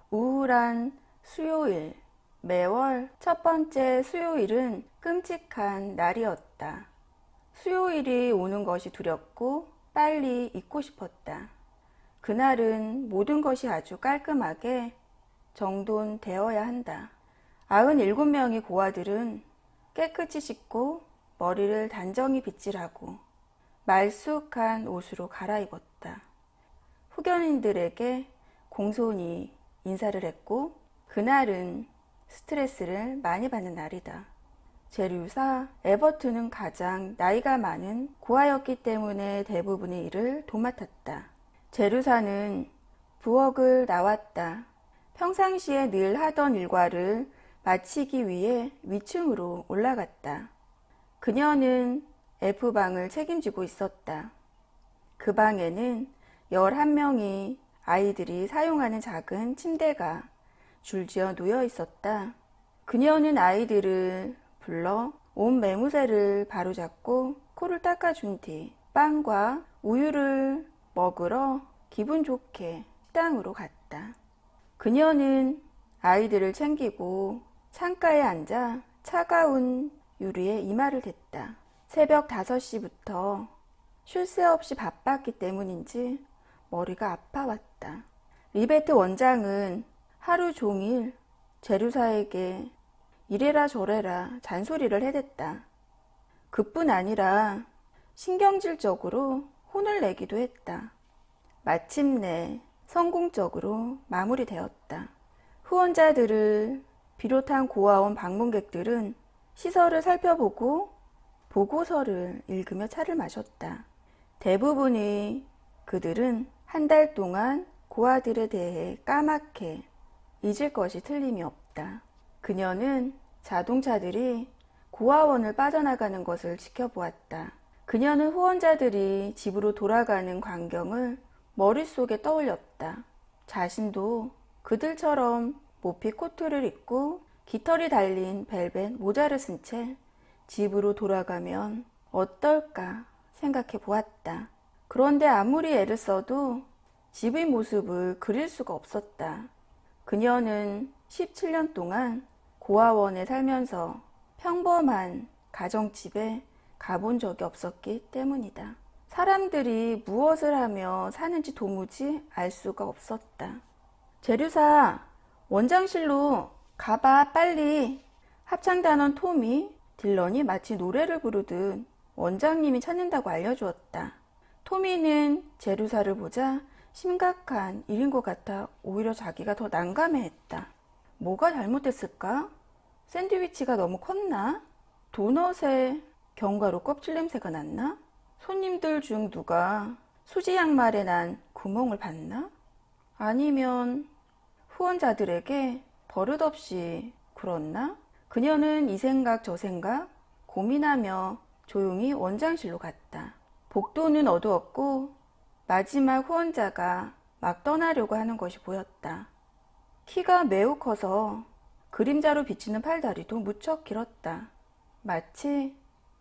우울한 수요일. 매월 첫 번째 수요일은 끔찍한 날이었다. 수요일이 오는 것이 두렵고 빨리 잊고 싶었다. 그날은 모든 것이 아주 깔끔하게 정돈되어야 한다. 97명의 고아들은 깨끗이 씻고 머리를 단정히 빗질하고 말쑥한 옷으로 갈아입었다. 후견인들에게 공손히 인사를 했고 그날은 스트레스를 많이 받는 날이다. 제류사 에버트는 가장 나이가 많은 고아였기 때문에 대부분의 일을 도맡았다. 제류사는 부엌을 나왔다. 평상시에 늘 하던 일과를 마치기 위해 위층으로 올라갔다. 그녀는 F방을 책임지고 있었다. 그 방에는 11명이 아이들이 사용하는 작은 침대가 줄지어 놓여 있었다. 그녀는 아이들을 불러 온 매무새를 바로잡고 코를 닦아준 뒤 빵과 우유를 먹으러 기분 좋게 식당으로 갔다. 그녀는 아이들을 챙기고 창가에 앉아 차가운 유리에 이마를 댔다. 새벽 5시부터 쉴 새 없이 바빴기 때문인지 머리가 아파왔다. 리베트 원장은 하루 종일 제류사에게 이래라 저래라 잔소리를 해댔다. 그뿐 아니라 신경질적으로 혼을 내기도 했다. 마침내 성공적으로 마무리되었다. 후원자들을 비롯한 고아원 방문객들은 시설을 살펴보고 보고서를 읽으며 차를 마셨다. 대부분의 그들은 한 달 동안 고아들에 대해 까맣게 잊을 것이 틀림이 없다. 그녀는 자동차들이 고아원을 빠져나가는 것을 지켜보았다. 그녀는 후원자들이 집으로 돌아가는 광경을 머릿속에 떠올렸다. 자신도 그들처럼 모피 코트를 입고 깃털이 달린 벨벳 모자를 쓴 채 집으로 돌아가면 어떨까 생각해 보았다. 그런데 아무리 애를 써도 집의 모습을 그릴 수가 없었다. 그녀는 17년 동안 고아원에 살면서 평범한 가정집에 가본 적이 없었기 때문이다. 사람들이 무엇을 하며 사는지 도무지 알 수가 없었다. 제류사, 원장실로 가봐 빨리. 합창단원 톰이 딜런이 마치 노래를 부르듯 원장님이 찾는다고 알려주었다. 토미는 제류사를 보자 심각한 일인 것 같아 오히려 자기가 더 난감해했다. 뭐가 잘못됐을까? 샌드위치가 너무 컸나? 도넛에 견과류 껍질 냄새가 났나? 손님들 중 누가 수지 양말에 난 구멍을 봤나? 아니면 후원자들에게 버릇없이 굴었나? 그녀는 이 생각 저 생각 고민하며 조용히 원장실로 갔다. 복도는 어두웠고 마지막 후원자가 막 떠나려고 하는 것이 보였다. 키가 매우 커서 그림자로 비치는 팔다리도 무척 길었다. 마치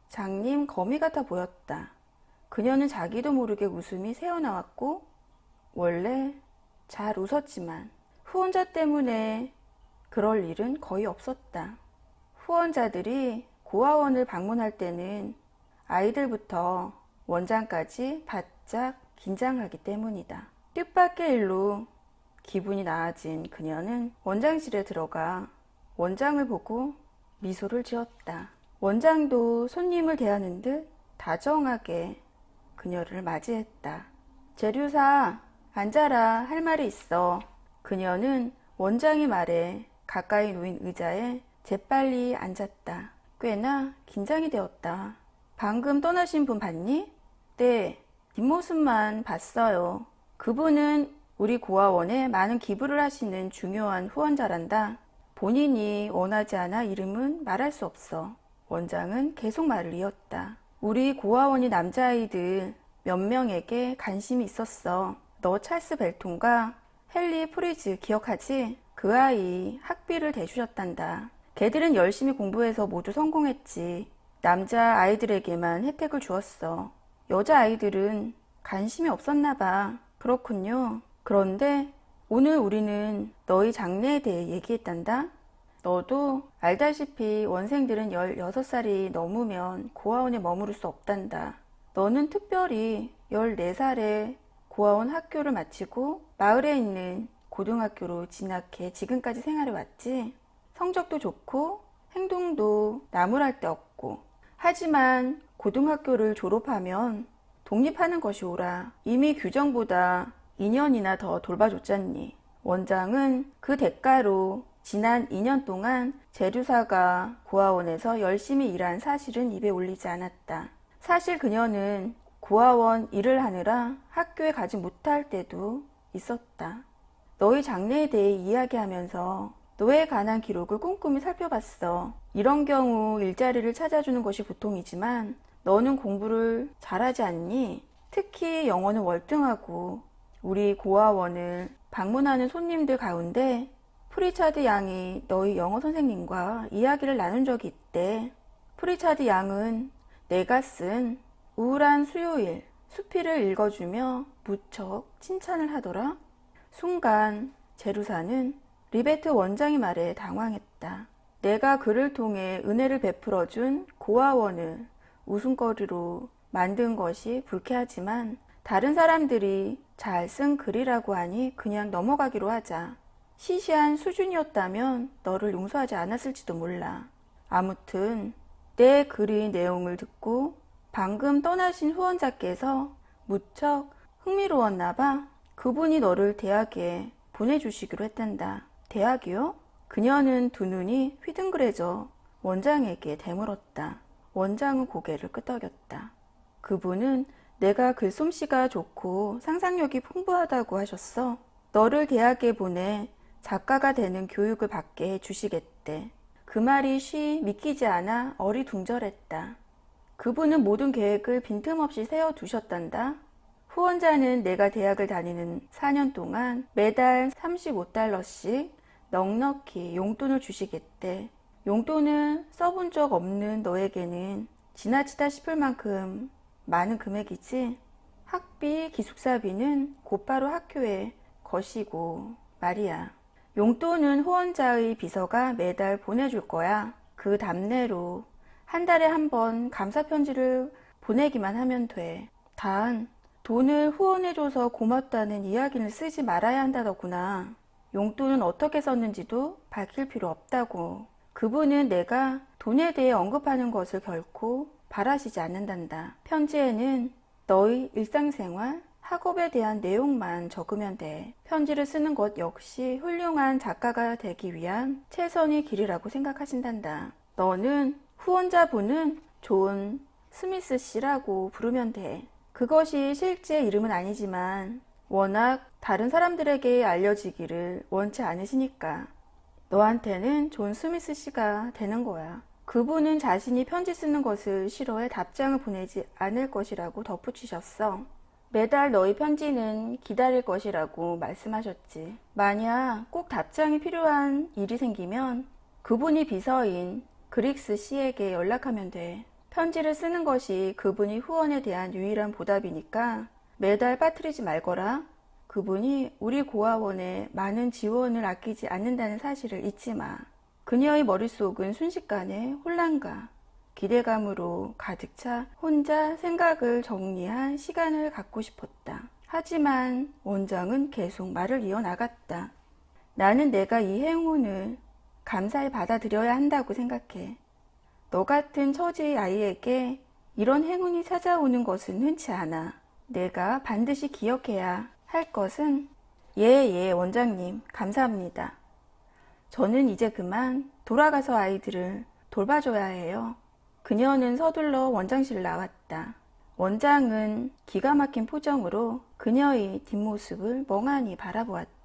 장님 거미 같아 보였다. 그녀는 자기도 모르게 웃음이 새어나왔고 원래 잘 웃었지만 후원자 때문에 그럴 일은 거의 없었다. 후원자들이 고아원을 방문할 때는 아이들부터 원장까지 바짝 긴장하기 때문이다. 뜻밖의 일로 기분이 나아진 그녀는 원장실에 들어가 원장을 보고 미소를 지었다. 원장도 손님을 대하는 듯 다정하게 그녀를 맞이했다. 제류사, 앉아라. 할 말이 있어. 그녀는 원장의 말에 가까이 놓인 의자에 재빨리 앉았다. 꽤나 긴장이 되었다. 방금 떠나신 분 봤니? 네, 뒷모습만 봤어요. 그분은 우리 고아원에 많은 기부를 하시는 중요한 후원자란다. 본인이 원하지 않아 이름은 말할 수 없어. 원장은 계속 말을 이었다. 우리 고아원이 남자아이들 몇 명에게 관심이 있었어. 너 찰스 벨톤과 헨리 프리즈 기억하지? 그 아이 학비를 대주셨단다. 걔들은 열심히 공부해서 모두 성공했지. 남자 아이들에게만 혜택을 주었어. 여자 아이들은 관심이 없었나 봐. 그렇군요. 그런데 오늘 우리는 너희 장래에 대해 얘기했단다. 너도 알다시피 원생들은 16살이 넘으면 고아원에 머무를 수 없단다. 너는 특별히 14살에 고아원 학교를 마치고 마을에 있는 고등학교로 진학해 지금까지 생활해 왔지. 성적도 좋고 행동도 나무랄 데 없고. 하지만 고등학교를 졸업하면 독립하는 것이 옳아. 이미 규정보다 2년이나 더 돌봐줬잖니. 원장은 그 대가로 지난 2년 동안 제류사가 고아원에서 열심히 일한 사실은 입에 올리지 않았다. 사실 그녀는 고아원 일을 하느라 학교에 가지 못할 때도 있었다. 너희 장래에 대해 이야기하면서 너에 관한 기록을 꼼꼼히 살펴봤어. 이런 경우 일자리를 찾아주는 것이 보통이지만 너는 공부를 잘하지 않니? 특히 영어는 월등하고 우리 고아원을 방문하는 손님들 가운데 프리차드 양이 너희 영어 선생님과 이야기를 나눈 적이 있대. 프리차드 양은 내가 쓴 우울한 수요일 수필을 읽어주며 무척 칭찬을 하더라. 순간 제루사는 리베트 원장의 말에 당황했다. 내가 그를 통해 은혜를 베풀어준 고아원을 웃음거리로 만든 것이 불쾌하지만 다른 사람들이 잘 쓴 글이라고 하니 그냥 넘어가기로 하자. 시시한 수준이었다면 너를 용서하지 않았을지도 몰라. 아무튼 내 글의 내용을 듣고 방금 떠나신 후원자께서 무척 흥미로웠나 봐. 그분이 너를 대학에 보내주시기로 했단다. 대학이요? 그녀는 두 눈이 휘둥그레져 원장에게 대물었다. 원장은 고개를 끄덕였다. 그분은 내가 글솜씨가 좋고 상상력이 풍부하다고 하셨어. 너를 대학에 보내 작가가 되는 교육을 받게 해주시겠대. 그 말이 쉬 믿기지 않아 어리둥절했다. 그분은 모든 계획을 빈틈없이 세워두셨단다. 후원자는 내가 대학을 다니는 4년 동안 매달 35달러씩 넉넉히 용돈을 주시겠대. 용돈을 써본 적 없는 너에게는 지나치다 싶을 만큼 많은 금액이지. 학비, 기숙사비는 곧바로 학교에 거시고 말이야. 용돈은 후원자의 비서가 매달 보내줄 거야. 그 답례로 한 달에 한 번 감사편지를 보내기만 하면 돼. 단 돈을 후원해줘서 고맙다는 이야기를 쓰지 말아야 한다더구나. 용돈은 어떻게 썼는지도 밝힐 필요 없다고. 그분은 내가 돈에 대해 언급하는 것을 결코 바라시지 않는단다. 편지에는 너의 일상생활, 학업에 대한 내용만 적으면 돼. 편지를 쓰는 것 역시 훌륭한 작가가 되기 위한 최선의 길이라고 생각하신단다. 너는 후원자분은 존 스미스 씨라고 부르면 돼. 그것이 실제 이름은 아니지만 워낙 다른 사람들에게 알려지기를 원치 않으시니까 너한테는 존 스미스 씨가 되는 거야. 그분은 자신이 편지 쓰는 것을 싫어해 답장을 보내지 않을 것이라고 덧붙이셨어. 매달 너희 편지는 기다릴 것이라고 말씀하셨지. 만약 꼭 답장이 필요한 일이 생기면 그분이 비서인 그릭스 씨에게 연락하면 돼. 편지를 쓰는 것이 그분이 후원에 대한 유일한 보답이니까 매달 빠뜨리지 말거라. 그분이 우리 고아원에 많은 지원을 아끼지 않는다는 사실을 잊지 마. 그녀의 머릿속은 순식간에 혼란과 기대감으로 가득 차 혼자 생각을 정리한 시간을 갖고 싶었다. 하지만 원장은 계속 말을 이어나갔다. 나는 내가 이 행운을 감사히 받아들여야 한다고 생각해. 너 같은 처지의 아이에게 이런 행운이 찾아오는 것은 흔치 않아. 내가 반드시 기억해야 할 것은 예, 원장님, 감사합니다. 저는 이제 그만 돌아가서 아이들을 돌봐줘야 해요. 그녀는 서둘러 원장실을 나왔다. 원장은 기가 막힌 표정으로 그녀의 뒷모습을 멍하니 바라보았다.